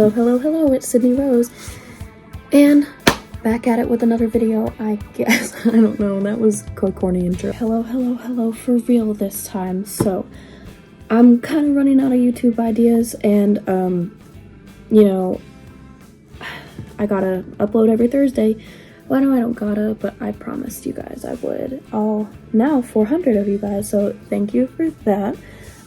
Hello, hello, hello, it's Sydney Rose, and back at it with another video, I guess. I don't know, that was quite corny intro. Hello, hello, hello, for real this time. So, I'm kind of running out of YouTube ideas, and, you know, I gotta upload every Thursday. Well, I know I don't gotta, but I promised you guys I would. Now 400 of you guys, so thank you for that.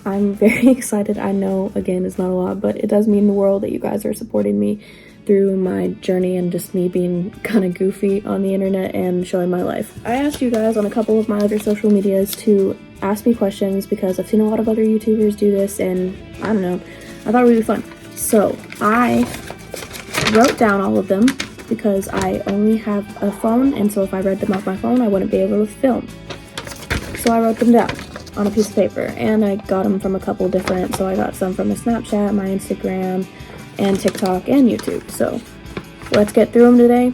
I'm very excited. I know, again, it's not a lot, but it does mean the world that you guys are supporting me through my journey and just me being kind of goofy on the internet and showing my life. I asked you guys on a couple of my other social medias to ask me questions because I've seen a lot of other YouTubers do this, and I don't know, I thought it would be fun. So I wrote down all of them because I only have a phone, and so if I read them off my phone, I wouldn't be able to film. So I wrote them down on a piece of paper, and I got them from a couple different, so I got some from my Snapchat, my Instagram, and TikTok, and YouTube. So let's get through them today.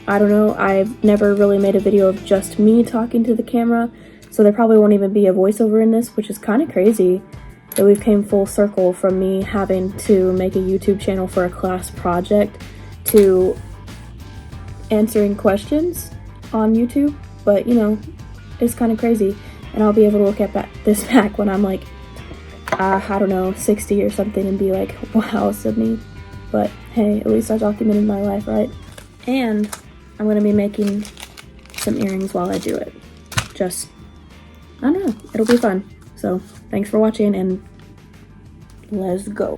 I don't know, I've never really made a video of just me talking to the camera, so there probably won't even be a voiceover in this, which is kind of crazy that we've came full circle from me having to make a YouTube channel for a class project to answering questions on YouTube. But you know, it's kind of crazy. And I'll be able to look at this back when I'm like, I don't know, 60 or something and be like, wow, Sydney. But hey, at least I documented my life, right? And I'm going to be making some earrings while I do it. Just, I don't know, it'll be fun. So thanks for watching, and let's go.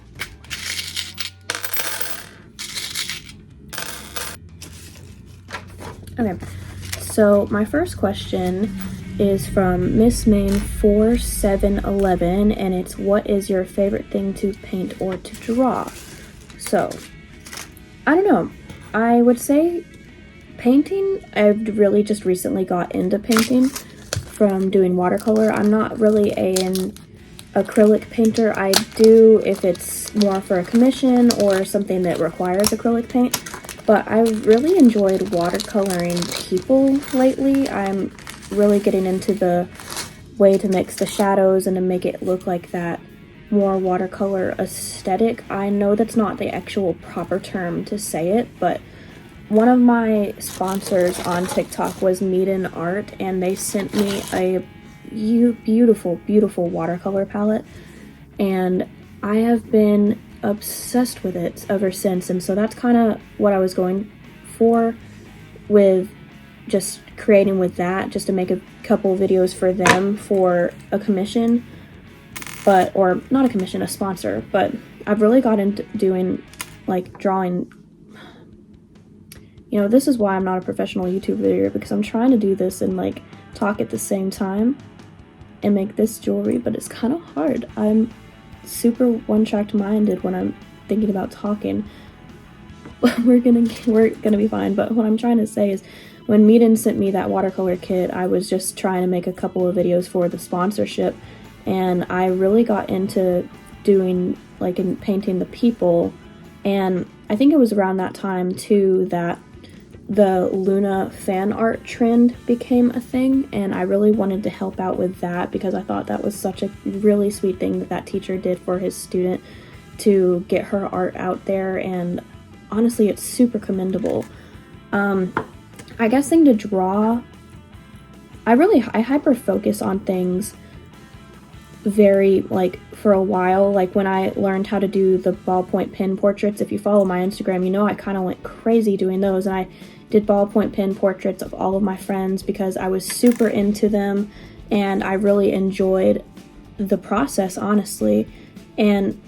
Okay, so my first question is from Miss Main 4711, and it's, what is your favorite thing to paint or to draw? So I don't know, I would say painting. I've really just recently got into painting from doing watercolor. I'm not really an acrylic painter. I do if it's more for a commission or something that requires acrylic paint, but I've really enjoyed watercoloring people lately. I'm really getting into the way to mix the shadows and to make it look like that more watercolor aesthetic. I know that's not the actual proper term to say it, but one of my sponsors on TikTok was Meet Art, and they sent me a beautiful, beautiful watercolor palette, and I have been obsessed with it ever since. And so that's kind of what I was going for with just creating with that, just to make a couple videos for them for a commission, or not a commission, a sponsor. But I've really got into doing like drawing. You know, this is why I'm not a professional YouTube videoer, because I'm trying to do this and like talk at the same time and make this jewelry, but it's kind of hard. I'm super one-track minded when I'm thinking about talking. we're gonna be fine. But what I'm trying to say is, when Meeden sent me that watercolor kit, I was just trying to make a couple of videos for the sponsorship, and I really got into doing like in painting the people. And I think it was around that time too that the Luna fan art trend became a thing, and I really wanted to help out with that because I thought that was such a really sweet thing that that teacher did for his student to get her art out there, and honestly it's super commendable. I guess thing to draw, I hyper focus on things very, like, for a while. Like when I learned how to do the ballpoint pen portraits, if you follow my Instagram, you know I kind of went crazy doing those, and I did ballpoint pen portraits of all of my friends because I was super into them and I really enjoyed the process, honestly. And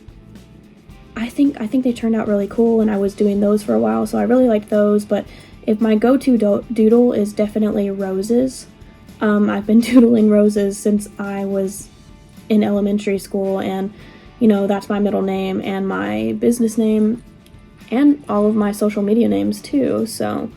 I think they turned out really cool, and I was doing those for a while, so I really liked those. But if my go-to doodle is definitely roses. I've been doodling roses since I was in elementary school, and you know, that's my middle name and my business name and all of my social media names too. So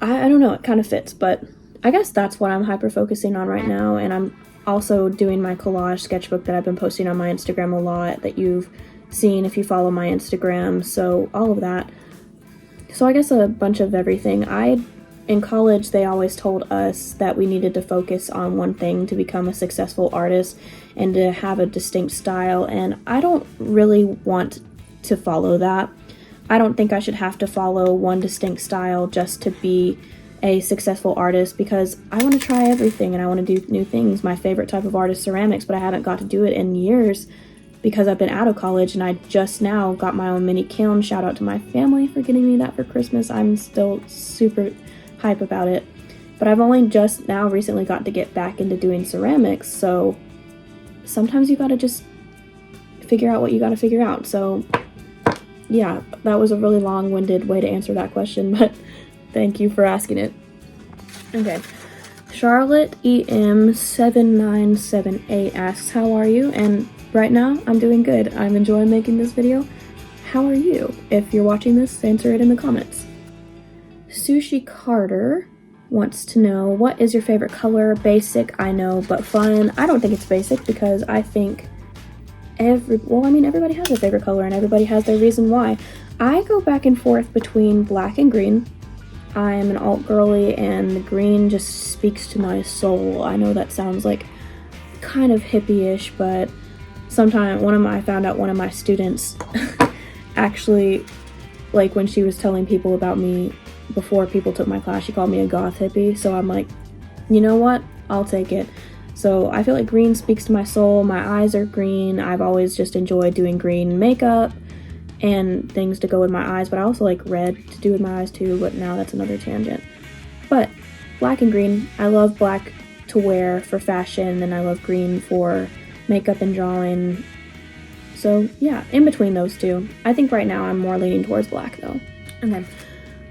I don't know, it kind of fits, but I guess that's what I'm hyper focusing on right now. And I'm also doing my collage sketchbook that I've been posting on my Instagram a lot, that you've seen if you follow my Instagram. So all of that. So I guess a bunch of everything. In college, they always told us that we needed to focus on one thing to become a successful artist and to have a distinct style, and I don't really want to follow that. I don't think I should have to follow one distinct style just to be a successful artist, because I want to try everything and I want to do new things. My favorite type of art is ceramics, but I haven't got to do it in years because I've been out of college, and I just now got my own mini kiln. Shout out to my family for getting me that for Christmas. I'm still super hype about it, but I've only just now recently got to get back into doing ceramics, so sometimes you gotta just figure out what you gotta figure out. So yeah, that was a really long-winded way to answer that question, but thank you for asking it. Okay, Charlotte EM7978 asks, how are you? And right now, I'm doing good. I'm enjoying making this video. How are you? If you're watching this, answer it in the comments. Sushi Carter wants to know, what is your favorite color? Basic, I know, but fun. I don't think it's basic, because I think everybody has a favorite color and everybody has their reason why. I go back and forth between black and green. I am an alt girly, and the green just speaks to my soul. I know that sounds like kind of hippie-ish, but I found out one of my students actually, like, when she was telling people about me before people took my class, she called me a goth hippie. So I'm like, you know what? I'll take it. So I feel like green speaks to my soul. My eyes are green. I've always just enjoyed doing green makeup and things to go with my eyes, but I also like red to do with my eyes too, but now that's another tangent. But black and green, I love black to wear for fashion, and I love green for makeup and drawing. So yeah, in between those two. I think right now I'm more leaning towards black though. And then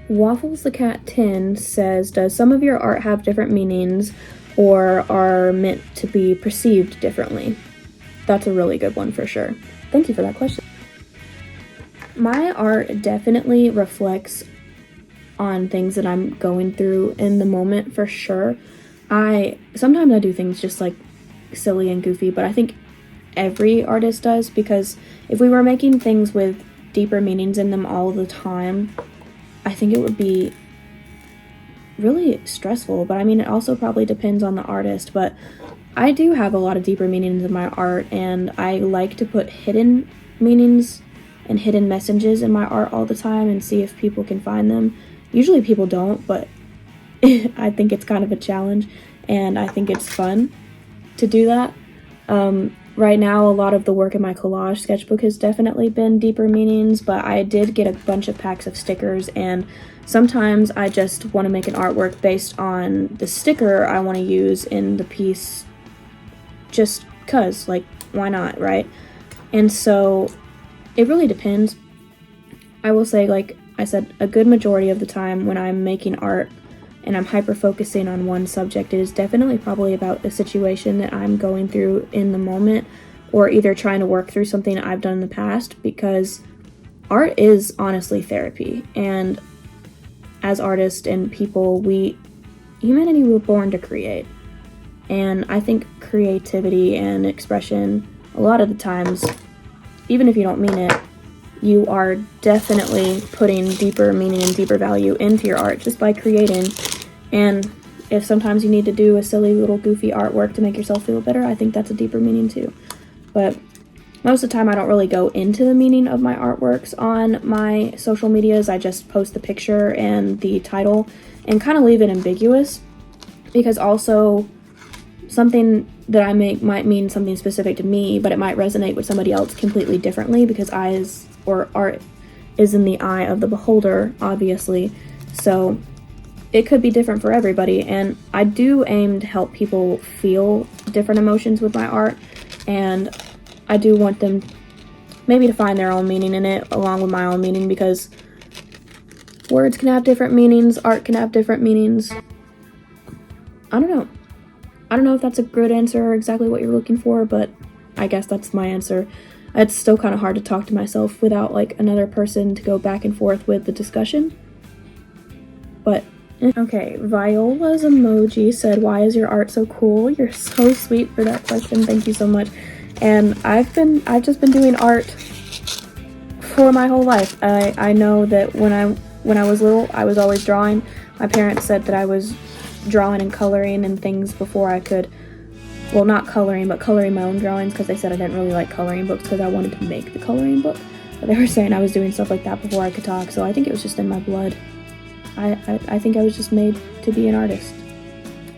Waffles the Cat 10 says, does some of your art have different meanings or are meant to be perceived differently? That's a really good one for sure. Thank you for that question. My art definitely reflects on things that I'm going through in the moment for sure. Sometimes I do things just like silly and goofy, but I think every artist does, because if we were making things with deeper meanings in them all the time, I think it would be really stressful. But I mean, it also probably depends on the artist, but I do have a lot of deeper meanings in my art, and I like to put hidden meanings and hidden messages in my art all the time and see if people can find them. Usually people don't, but I think it's kind of a challenge, and I think it's fun to do that. Right now, a lot of the work in my collage sketchbook has definitely been deeper meanings, but I did get a bunch of packs of stickers, and sometimes I just want to make an artwork based on the sticker I want to use in the piece, just cause, like, why not, right? And so it really depends. I will say, like I said, a good majority of the time when I'm making art and I'm hyper-focusing on one subject, it is definitely probably about a situation that I'm going through in the moment, or either trying to work through something I've done in the past, because art is honestly therapy. And as artists and people, humanity were born to create. And I think creativity and expression, a lot of the times, even if you don't mean it, you are definitely putting deeper meaning and deeper value into your art just by creating. And if sometimes you need to do a silly little goofy artwork to make yourself feel better, I think that's a deeper meaning too. But most of the time I don't really go into the meaning of my artworks on my social medias. I just post the picture and the title and kind of leave it ambiguous, because also something that I make might mean something specific to me, but it might resonate with somebody else completely differently, because art is in the eye of the beholder, obviously. So it could be different for everybody, and I do aim to help people feel different emotions with my art, and I do want them maybe to find their own meaning in it along with my own meaning, because words can have different meanings, art can have different meanings. I don't know if that's a good answer or exactly what you're looking for, but I guess that's my answer. It's still kind of hard to talk to myself without like another person to go back and forth with the discussion. But okay, Viola's emoji said, why is your art so cool? You're so sweet for that question. Thank you so much. And I've just been doing art for my whole life. I know that when I was little, I was always drawing. My parents said that I was drawing and coloring and things before I could, well, not coloring, but coloring my own drawings, because they said I didn't really like coloring books because I wanted to make the coloring book. they were saying I was doing stuff like that before I could talk, so I think it was just in my blood. I think I was just made to be an artist.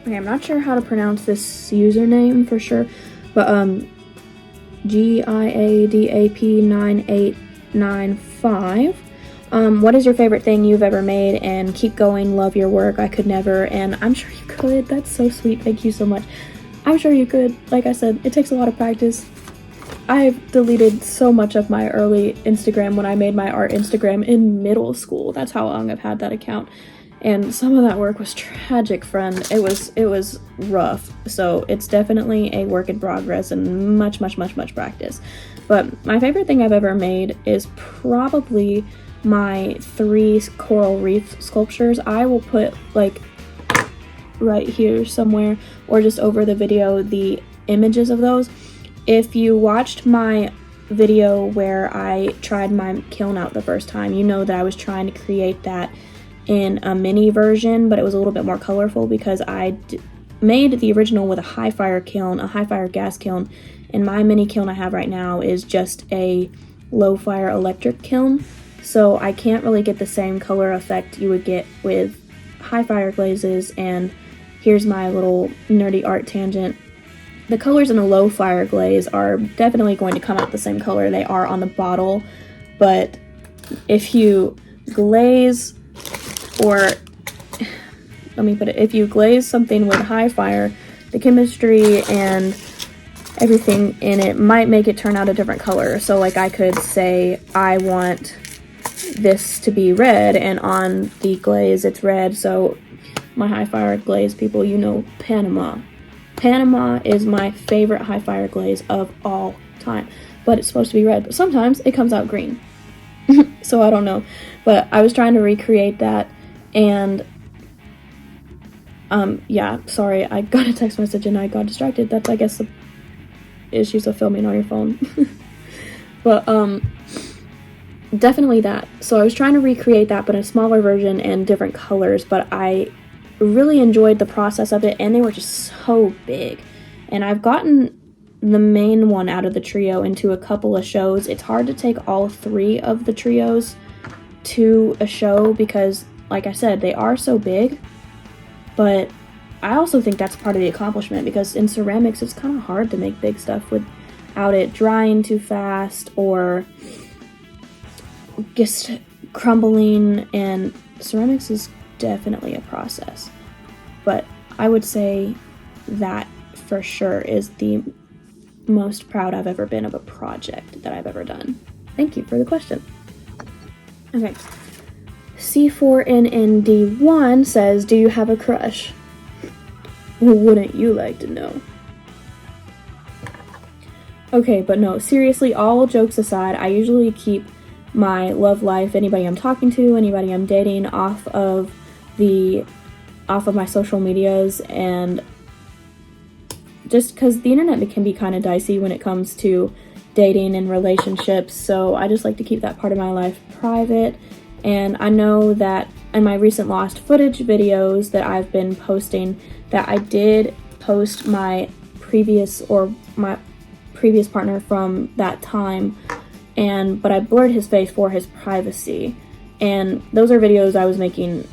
Okay, I'm not sure how to pronounce this username for sure, but GIADAP9895. What is your favorite thing you've ever made? And keep going, love your work. I could never, and I'm sure you could. That's so sweet. Thank you so much. I'm sure you could. Like I said, it takes a lot of practice. I've deleted so much of my early Instagram when I made my art Instagram in middle school. That's how long I've had that account. And some of that work was tragic, friend. It was rough. So it's definitely a work in progress and much practice. But my favorite thing I've ever made is probably my 3 coral reef sculptures. I will put like right here somewhere or just over the video the images of those. If you watched my video where I tried my kiln out the first time, you know that I was trying to create that in a mini version, but it was a little bit more colorful because I made the original with a high fire kiln, a high fire gas kiln, and my mini kiln I have right now is just a low fire electric kiln, so I can't really get the same color effect you would get with high fire glazes. And here's my little nerdy art tangent. The colors in a low fire glaze are definitely going to come out the same color they are on the bottle, but if you glaze, or let me put it, if you glaze something with high fire, the chemistry and everything in it might make it turn out a different color. So like I could say I want this to be red, and on the glaze it's red. So my high fire glaze people, you know, Panama is my favorite high fire glaze of all time, but it's supposed to be red, but sometimes it comes out green. So I don't know, but I was trying to recreate that. And yeah, sorry, I got a text message and I got distracted. That's, I guess, the issues of filming on your phone. But definitely that. So I was trying to recreate that, but in a smaller version and different colors, but I really enjoyed the process of it, and they were just so big. And I've gotten the main one out of the trio into a couple of shows. It's hard to take all 3 of the trios to a show because, like I said, they are so big. But I also think that's part of the accomplishment, because in ceramics it's kind of hard to make big stuff without it drying too fast or just crumbling, and ceramics is definitely a process. But I would say that for sure is the most proud I've ever been of a project that I've ever done. Thank you for the question. Okay. C4NND1 says, do you have a crush? Wouldn't you like to know? Okay, but no, seriously, all jokes aside, I usually keep my love life, anybody I'm talking to, anybody I'm dating, off of my social medias, and just because the internet can be kind of dicey when it comes to dating and relationships, so I just like to keep that part of my life private. And I know that in my recent lost footage videos that I've been posting, that I did post my previous partner from that time, but I blurred his face for his privacy. And those are videos I was making,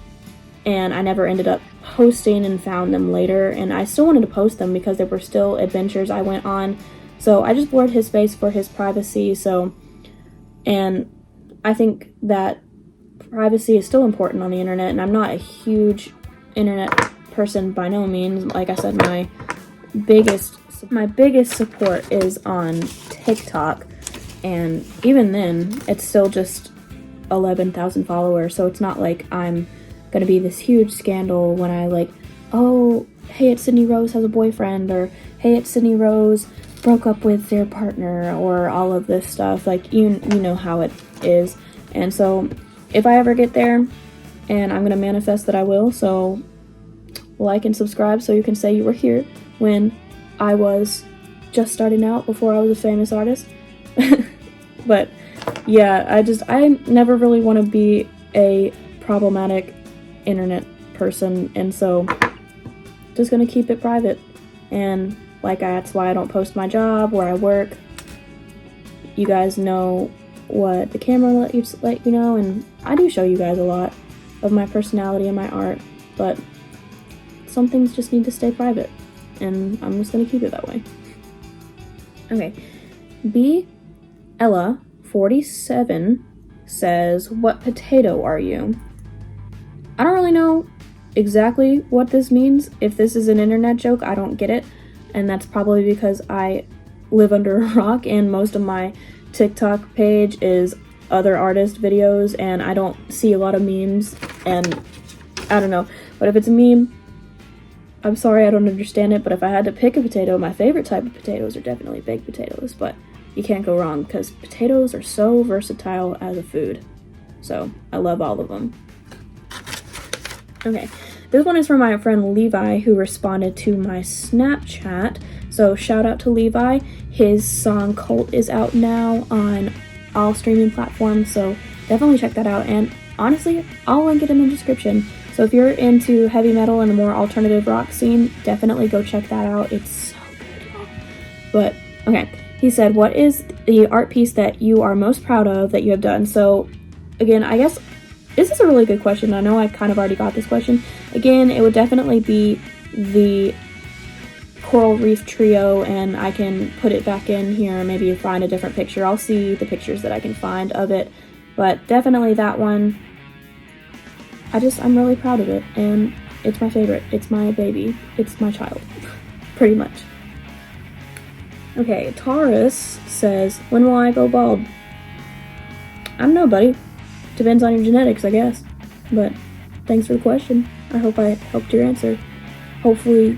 and I never ended up posting and found them later, and I still wanted to post them because they were still adventures I went on. So I just blurred his face for his privacy. And I think that privacy is still important on the internet, and I'm not a huge internet person by no means. Like I said, my biggest support is on TikTok, and even then it's still just 11,000 followers, so it's not like I'm gonna be this huge scandal when I like, oh, hey, it's Sydney Rose has a boyfriend, or hey, it's Sydney Rose broke up with their partner, or all of this stuff. Like, you know how it is. And so if I ever get there, and I'm gonna manifest that I will, so like and subscribe so you can say you were here when I was just starting out, before I was a famous artist. But yeah, I never really want to be a problematic internet person, and so just gonna keep it private. And like, that's why I don't post my job, where I work. You guys know what the camera let you know, and I do show you guys a lot of my personality and my art, but some things just need to stay private, and I'm just gonna keep it that way. Okay, B. Ella 47 says, "What potato are you?" I don't really know exactly what this means. If this is an internet joke, I don't get it, and that's probably because I live under a rock and most of my TikTok page is other artist videos and I don't see a lot of memes, and I don't know. But if it's a meme, I'm sorry, I don't understand it. But if I had to pick a potato, my favorite type of potatoes are definitely baked potatoes, but you can't go wrong because potatoes are so versatile as a food. So I love all of them. Okay, this one is from my friend Levi, who responded to my Snapchat. So shout out to Levi. His song Cult is out now on all streaming platforms, so definitely check that out. And honestly, I'll link it in the description. So if you're into heavy metal and the more alternative rock scene, definitely go check that out. It's so good, y'all. But okay, he said, "What is the art piece that you are most proud of that you have done?" So again, I guess this is a really good question. I know I kind of already got this question. Again, it would definitely be the Coral Reef Trio, and I can put it back in here, maybe find a different picture. I'll see the pictures that I can find of it, but definitely that one. I'm really proud of it, and it's my favorite. It's my baby. It's my child, pretty much. Okay, Taurus says, "When will I go bald?" I don't know, buddy. Depends on your genetics, I guess. But thanks for the question. I hope I helped your answer. Hopefully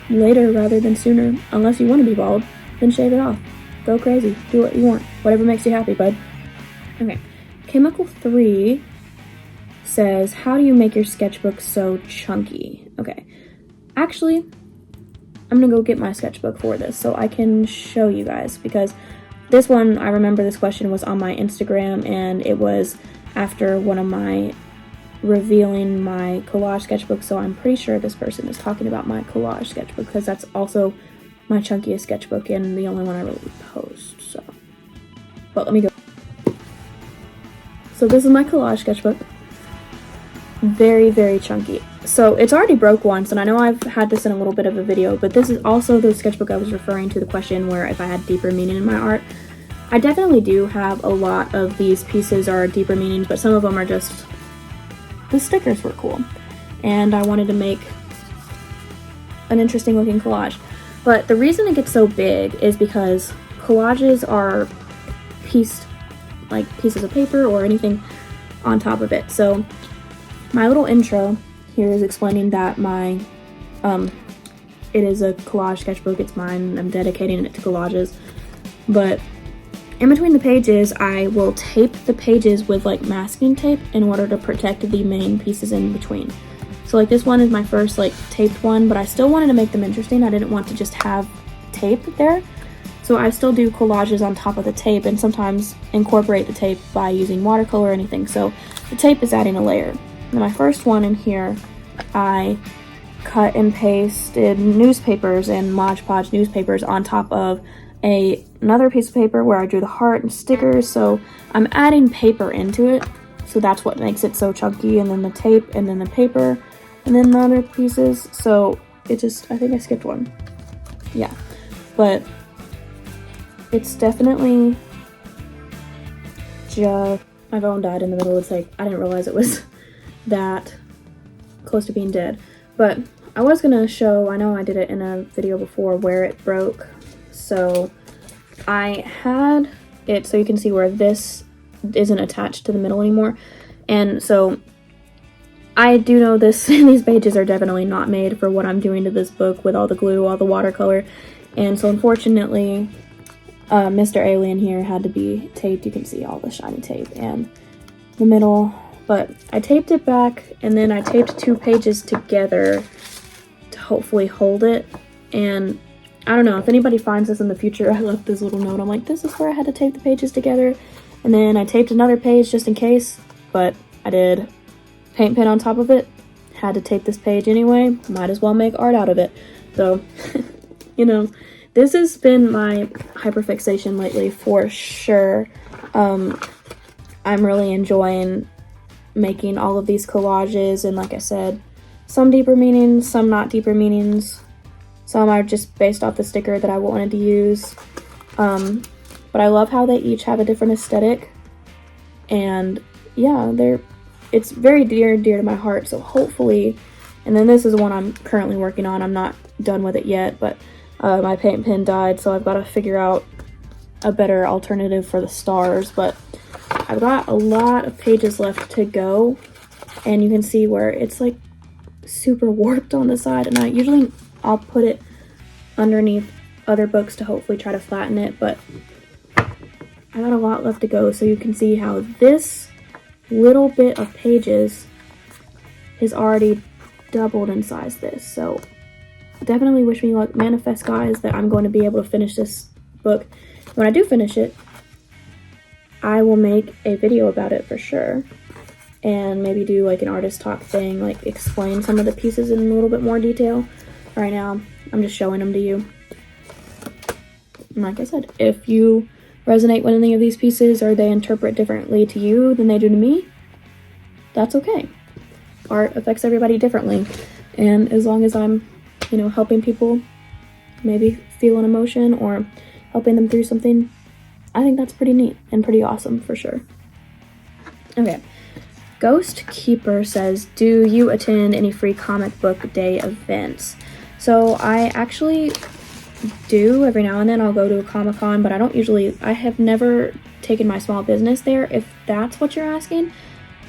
later rather than sooner. Unless you want to be bald, then shave it off. Go crazy. Do what you want. Whatever makes you happy, bud. Okay. Chemical 3 says, "How do you make your sketchbook so chunky?" Okay. Actually, I'm gonna go get my sketchbook for this so I can show you guys, because this one, I remember this question was on my Instagram, and it was after one of my revealing my collage sketchbook, so I'm pretty sure this person is talking about my collage sketchbook, because that's also my chunkiest sketchbook and the only one I really post, so. But let me go. So this is my collage sketchbook. Very, very chunky. So it's already broke once, and I know I've had this in a little bit of a video, but this is also the sketchbook I was referring to the question where if I had deeper meaning in my art. I definitely do have a lot of these pieces are deeper meanings, but some of them are just, the stickers were cool, and I wanted to make an interesting looking collage. But the reason it gets so big is because collages are pieced, like pieces of paper or anything on top of it. So my little intro here is explaining that my, it is a collage sketchbook, it's mine, I'm dedicating it to collages, but in between the pages, I will tape the pages with like masking tape in order to protect the main pieces in between. So like this one is my first like taped one, but I still wanted to make them interesting. I didn't want to just have tape there. So I still do collages on top of the tape and sometimes incorporate the tape by using watercolor or anything. So the tape is adding a layer. Now my first one in here, I cut and pasted newspapers and Mod Podge newspapers on top of another piece of paper where I drew the heart and stickers. So I'm adding paper into it. So that's what makes it so chunky, and then the tape and then the paper and then the other pieces. So it just, I think I skipped one. Yeah, but it's definitely just, my phone died in the middle. It's like, I didn't realize it was that close to being dead. But I was gonna show, I know I did it in a video before, where it broke. So I had it so you can see where this isn't attached to the middle anymore. And so I do know this, these pages are definitely not made for what I'm doing to this book with all the glue, all the watercolor. And so unfortunately, Mr. Alien here had to be taped. You can see all the shiny tape and the middle. But I taped it back, and then I taped 2 pages together to hopefully hold it. And I don't know, if anybody finds this in the future, I left this little note. I'm like, this is where I had to tape the pages together. And then I taped another page just in case, but I did paint pen on top of it. Had to tape this page anyway. Might as well make art out of it. So, you know, this has been my hyperfixation lately for sure. I'm really enjoying making all of these collages, and like I said, some deeper meanings, some not deeper meanings. Some are just based off the sticker that I wanted to use. But I love how they each have a different aesthetic. And yeah, it's very dear to my heart. So hopefully, and then this is one I'm currently working on. I'm not done with it yet, but my paint pen died, so I've got to figure out a better alternative for the stars. But I've got a lot of pages left to go, and you can see where it's like super warped on the side, and I'll put it underneath other books to hopefully try to flatten it, but I got a lot left to go. So you can see how this little bit of pages is already doubled in size this. So definitely wish me luck. Manifest, guys, that I'm going to be able to finish this book. When I do finish it, I will make a video about it for sure, and maybe do like an artist talk thing, like explain some of the pieces in a little bit more detail. Right now, I'm just showing them to you. And like I said, if you resonate with any of these pieces or they interpret differently to you than they do to me, that's okay. Art affects everybody differently, and as long as I'm, helping people maybe feel an emotion or helping them through something, I think that's pretty neat and pretty awesome for sure. Okay. Ghost Keeper says, do you attend any free comic book day events? So I actually do every now and then. I'll go to a Comic-Con, but I have never taken my small business there, if that's what you're asking,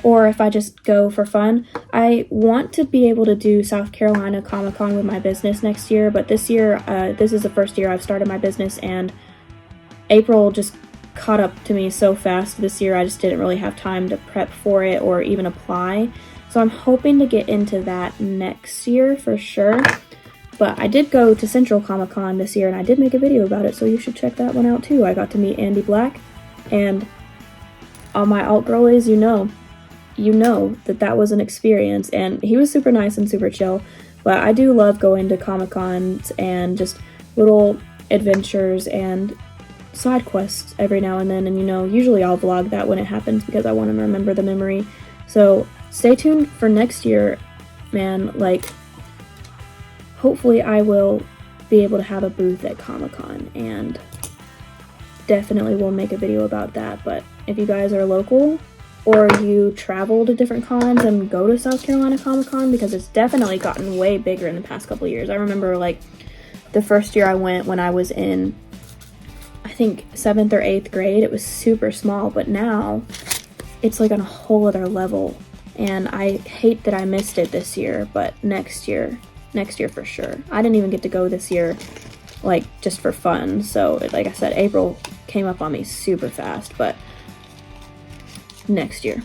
or if I just go for fun. I want to be able to do South Carolina Comic-Con with my business next year, but this year, this is the first year I've started my business, and April just caught up to me so fast this year. I just didn't really have time to prep for it or even apply. So I'm hoping to get into that next year for sure. But I did go to Central Comic Con this year, and I did make a video about it, so you should check that one out too. I got to meet Andy Black, and all my alt girlies, you know that was an experience, and he was super nice and super chill. But I do love going to Comic Cons and just little adventures and side quests every now and then, and usually I'll vlog that when it happens because I want to remember the memory. So stay tuned for next year, man. Like, hopefully I will be able to have a booth at Comic-Con, and definitely will make a video about that. But if you guys are local or you travel to different cons and go to South Carolina Comic-Con, because it's definitely gotten way bigger in the past couple of years. I remember like the first year I went when I was in, I think 7th or 8th grade, it was super small, but now it's like on a whole other level, and I hate that I missed it this year, but next year for sure. I didn't even get to go this year, like just for fun. So like I said, April came up on me super fast, but next year.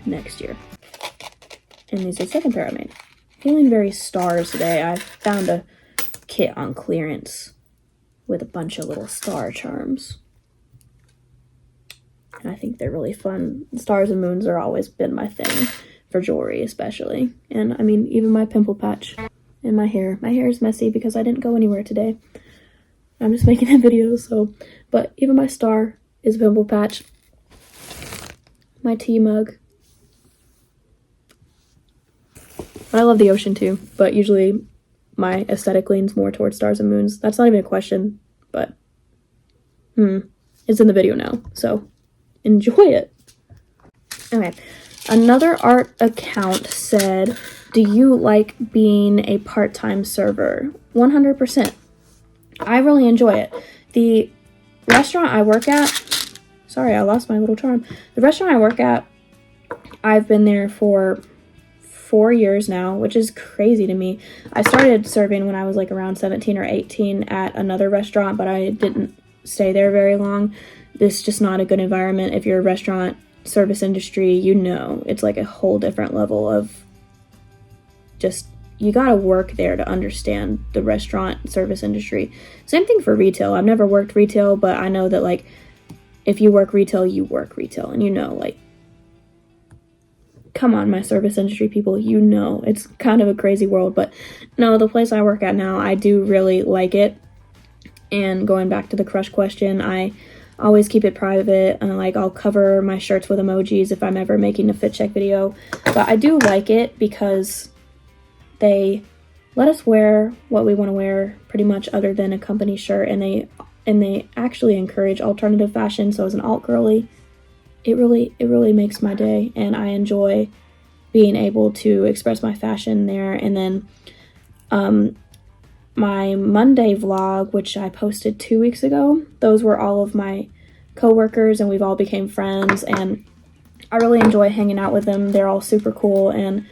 And these are the second pair I made. Feeling very stars today. I found a kit on clearance with a bunch of little star charms, and I think they're really fun. Stars and moons are always been my thing for jewelry, especially. And I mean, even my pimple patch in my hair. My hair is messy because I didn't go anywhere today. I'm just making a video, so. But even my star is a pimple patch. My tea mug. I love the ocean too, but usually my aesthetic leans more towards stars and moons. That's not even a question, but it's in the video now, so enjoy it. Okay. Another art account said, do you like being a part-time server? 100%. I really enjoy it. The restaurant I work at, sorry, I lost my little charm. The restaurant I work at, I've been there for 4 years now, which is crazy to me. I started serving when I was like around 17 or 18 at another restaurant, but I didn't stay there very long. This is just not a good environment. If you're a restaurant service industry, it's like a whole different level of just, you gotta work there to understand the restaurant service industry. Same thing for retail. I've never worked retail, but I know that like if you work retail, you work retail, and like, come on, my service industry people, it's kind of a crazy world. But no, the place I work at now, I do really like it. And going back to the crush question, I always keep it private, and like I'll cover my shirts with emojis if I'm ever making a fit check video. But I do like it because they let us wear what we want to wear pretty much other than a company shirt, and they actually encourage alternative fashion. So as an alt girly, it really makes my day, and I enjoy being able to express my fashion there. And then my Monday vlog, which I posted 2 weeks ago, those were all of my coworkers, and we've all became friends, and I really enjoy hanging out with them. They're all super cool. And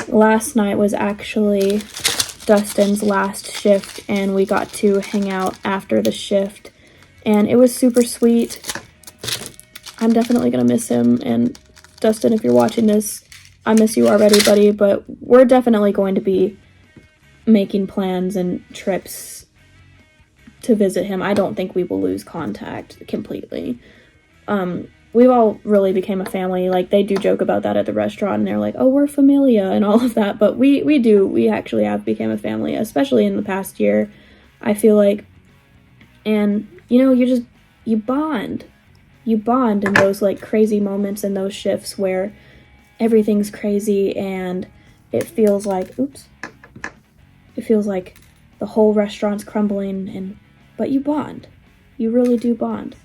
last night was actually Dustin's last shift, and we got to hang out after the shift, and it was super sweet. I'm definitely gonna miss him, and Dustin, if you're watching this, I miss you already, buddy, but we're definitely going to be making plans and trips to visit him. I don't think we will lose contact completely. We've all really became a family. Like, they do joke about that at the restaurant, and they're like, oh, we're familia and all of that, but we actually have become a family, especially in the past year, I feel like. And, you know, you bond in those, like, crazy moments and those shifts where everything's crazy, and it feels like the whole restaurant's crumbling, but you bond. You really do bond.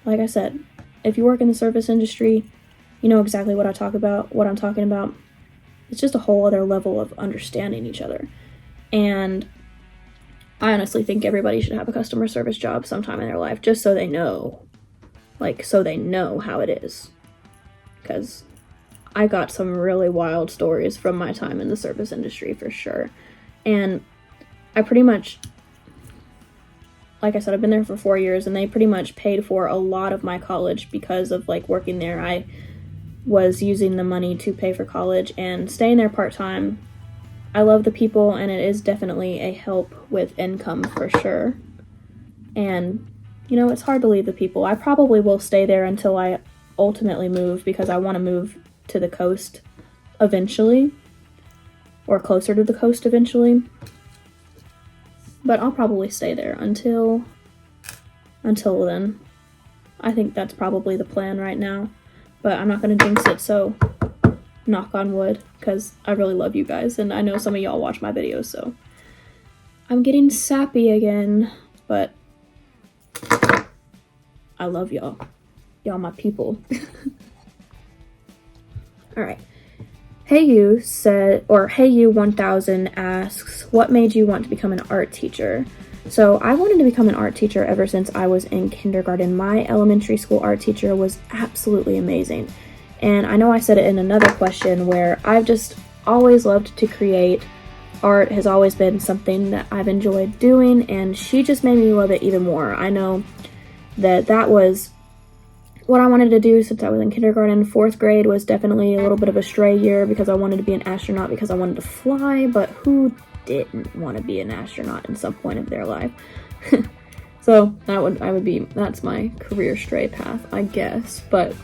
Like I said, if you work in the service industry, you know exactly what I'm talking about. It's just a whole other level of understanding each other. And I honestly think everybody should have a customer service job sometime in their life, just so they know. Like, so they know how it is. Because I got some really wild stories from my time in the service industry, for sure. And I pretty much, like I said, I've been there for 4 years, and they pretty much paid for a lot of my college because of, like, working there. I was using the money to pay for college and staying there part-time. I love the people, and it is definitely a help with income for sure. And, you know, it's hard to leave the people. I probably will stay there until I ultimately move, because I want to move to the coast eventually, or closer to the coast eventually. But I'll probably stay there until then. I think that's probably the plan right now. But I'm not going to jinx it, so knock on wood, because I really love you guys, and I know some of y'all watch my videos, so I'm getting sappy again, but I love y'all. Y'all my people. Alright. Hey You said, or Hey You 1000 asks, what made you want to become an art teacher? So I wanted to become an art teacher ever since I was in kindergarten. My elementary school art teacher was absolutely amazing. And I know I said it in another question where I've just always loved to create. Art has always been something that I've enjoyed doing, and she just made me love it even more. I know that was what I wanted to do since I was in kindergarten. 4th grade was definitely a little bit of a stray year because I wanted to be an astronaut because I wanted to fly, but who didn't want to be an astronaut in some point of their life? So that's my career stray path, I guess. But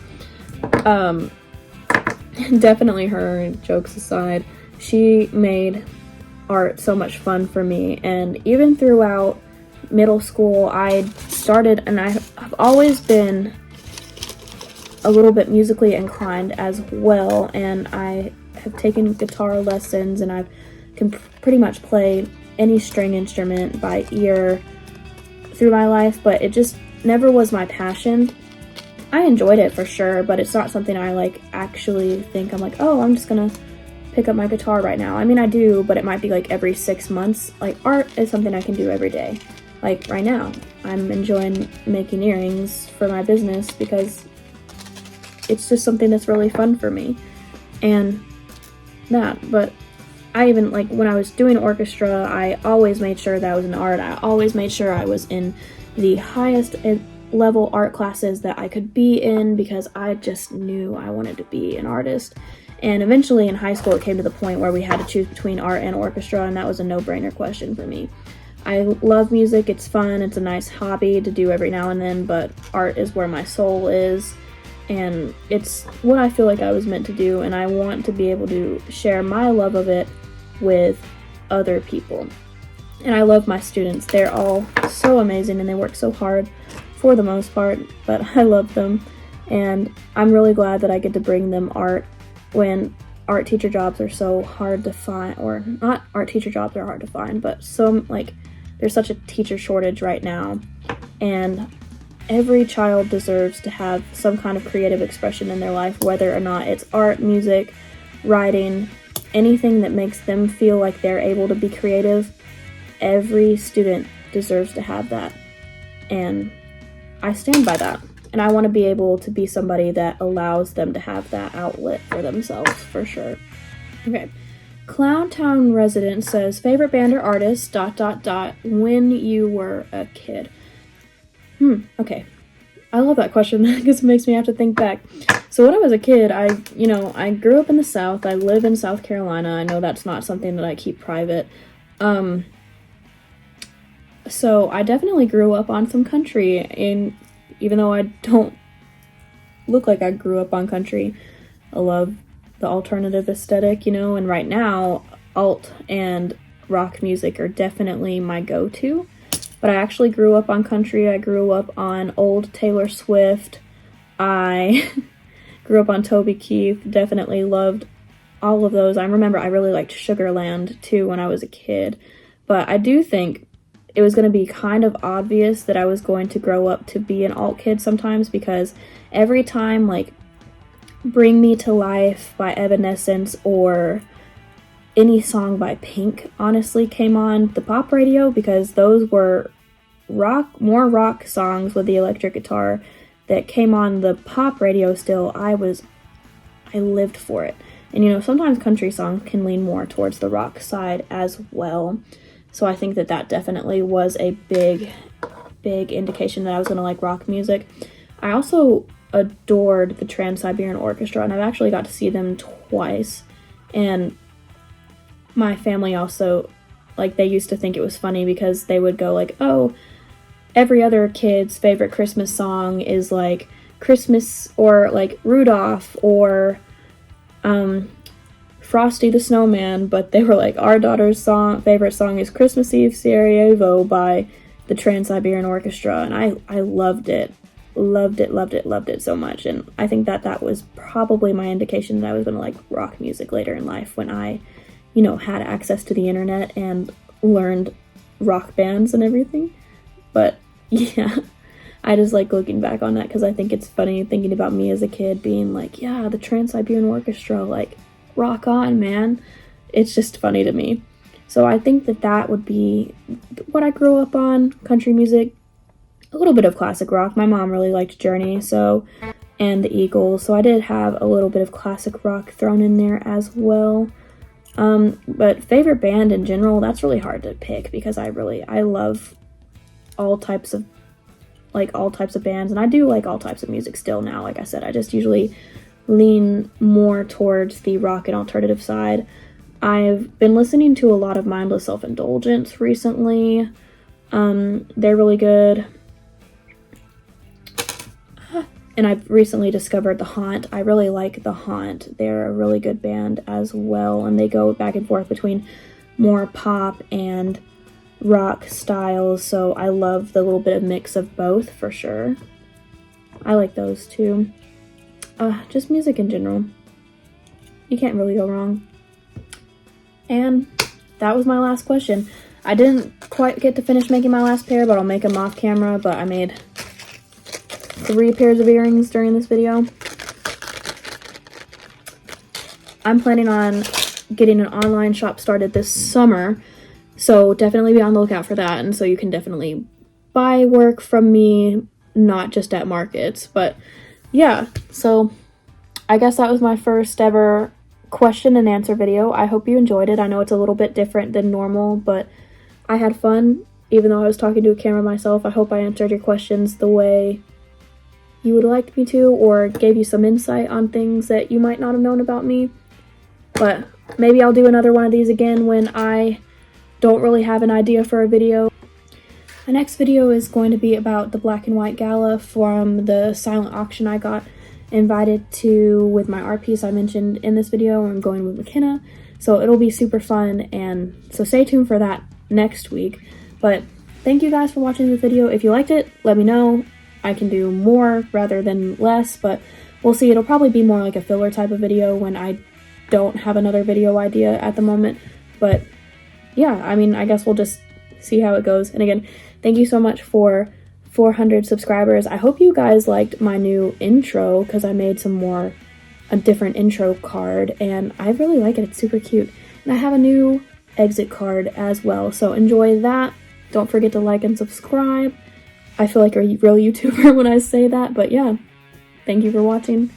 definitely her, jokes aside, she made art so much fun for me. And even throughout middle school, I started, and I've always been a little bit musically inclined as well, and I have taken guitar lessons, and I can pretty much play any string instrument by ear through my life, but it just never was my passion. I enjoyed it for sure, but it's not something I like actually think I'm like, oh, I'm just gonna pick up my guitar right now. I mean, I do, but it might be like every 6 months. Like, art is something I can do every day. Like right now, I'm enjoying making earrings for my business because it's just something that's really fun for me. And that, but I even, like, when I was doing orchestra, I always made sure that I was in art. I always made sure I was in the highest level art classes that I could be in because I just knew I wanted to be an artist. And eventually in high school, it came to the point where we had to choose between art and orchestra, and that was a no-brainer question for me. I love music, it's fun, it's a nice hobby to do every now and then, but art is where my soul is. And it's what I feel like I was meant to do, and I want to be able to share my love of it with other people. And I love my students. They're all so amazing, and they work so hard. for the most part, but I love them, and I'm really glad that I get to bring them art when art teacher jobs are so hard to find, or not art teacher jobs are hard to find, but there's such a teacher shortage right now, and every child deserves to have some kind of creative expression in their life, whether or not it's art, music, writing, anything that makes them feel like they're able to be creative. Every student deserves to have that, and I stand by that, and I want to be able to be somebody that allows them to have that outlet for themselves, for sure. Okay, Clowntown resident says, favorite band or artist, ... when you were a kid. Okay. I love that question because it makes me have to think back. So when I was a kid, I grew up in the South. I live in South Carolina. I know that's not something that I keep private. So I definitely grew up on some country, and even though I don't look like I grew up on country, I love the alternative aesthetic, and right now, alt and rock music are definitely my go-to. But I actually grew up on country. I grew up on old Taylor Swift. I grew up on Toby Keith. Definitely loved all of those. I remember I really liked Sugarland too when I was a kid. But I do think it was going to be kind of obvious that I was going to grow up to be an alt kid sometimes, because every time like Bring Me to Life by Evanescence or any song by Pink honestly came on the pop radio, because those were more rock songs with the electric guitar that came on the pop radio still. I lived for it. And sometimes country songs can lean more towards the rock side as well. So I think that definitely was a big indication that I was going to like rock music. I also adored the Trans-Siberian Orchestra, and I've actually got to see them twice. And my family also, like, they used to think it was funny because they would go like, oh, every other kid's favorite Christmas song is like Christmas or like Rudolph or Frosty the Snowman, but they were like, our daughter's favorite song is Christmas Eve Sarajevo by the Trans-Siberian Orchestra, and I loved it. Loved it so much, and I think that was probably my indication that I was going to like rock music later in life when I had access to the internet and learned rock bands and everything. But yeah, I just like looking back on that because I think it's funny thinking about me as a kid being like, yeah, the Trans-Siberian Orchestra, like, rock on, man. It's just funny to me. So I think that would be what I grew up on, country music, a little bit of classic rock. My mom really liked Journey, and the Eagles, so I did have a little bit of classic rock thrown in there as well. But favorite band in general, that's really hard to pick because I love all types of bands, and I do like all types of music still now. Like I said, I just usually lean more towards the rock and alternative side. I've been listening to a lot of Mindless Self-Indulgence recently. They're really good. And I've recently discovered The Haunt. I really like The Haunt. They're a really good band as well, and they go back and forth between more pop and rock styles, so I love the little bit of mix of both for sure. I like those too. Just music in general. You can't really go wrong. And that was my last question. I didn't quite get to finish making my last pair, but I'll make them off camera, but I made 3 pairs of earrings during this video. I'm planning on getting an online shop started this summer, so definitely be on the lookout for that, and so you can definitely buy work from me, not just at markets. But yeah, so I guess that was my first ever question and answer video. I hope you enjoyed it. I know it's a little bit different than normal, but I had fun, even though I was talking to a camera myself. I hope I answered your questions the way you would like me to, or gave you some insight on things that you might not have known about me. But maybe I'll do another one of these again when I don't really have an idea for a video. My next video is going to be about the black and white gala from the silent auction I got invited to with my art piece I mentioned in this video. I'm going with McKenna, so it'll be super fun, and so stay tuned for that next week. But thank you guys for watching the video. If you liked it, let me know. I can do more rather than less, but we'll see. It'll probably be more like a filler type of video when I don't have another video idea at the moment. But yeah, I mean, I guess we'll just see how it goes. And again, thank you so much for 400 subscribers. I hope you guys liked my new intro, because I made a different intro card, and I really like it. It's super cute. And I have a new exit card as well, so enjoy that. Don't forget to like and subscribe. I feel like a real YouTuber when I say that, but yeah, thank you for watching.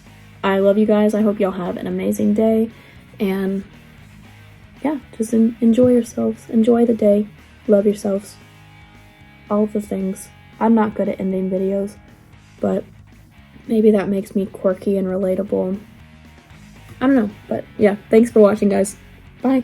I love you guys. I hope y'all have an amazing day, and yeah, just enjoy yourselves. Enjoy the day. Love yourselves. All the things. I'm not good at ending videos, but maybe that makes me quirky and relatable. I don't know, but yeah, thanks for watching, guys. Bye.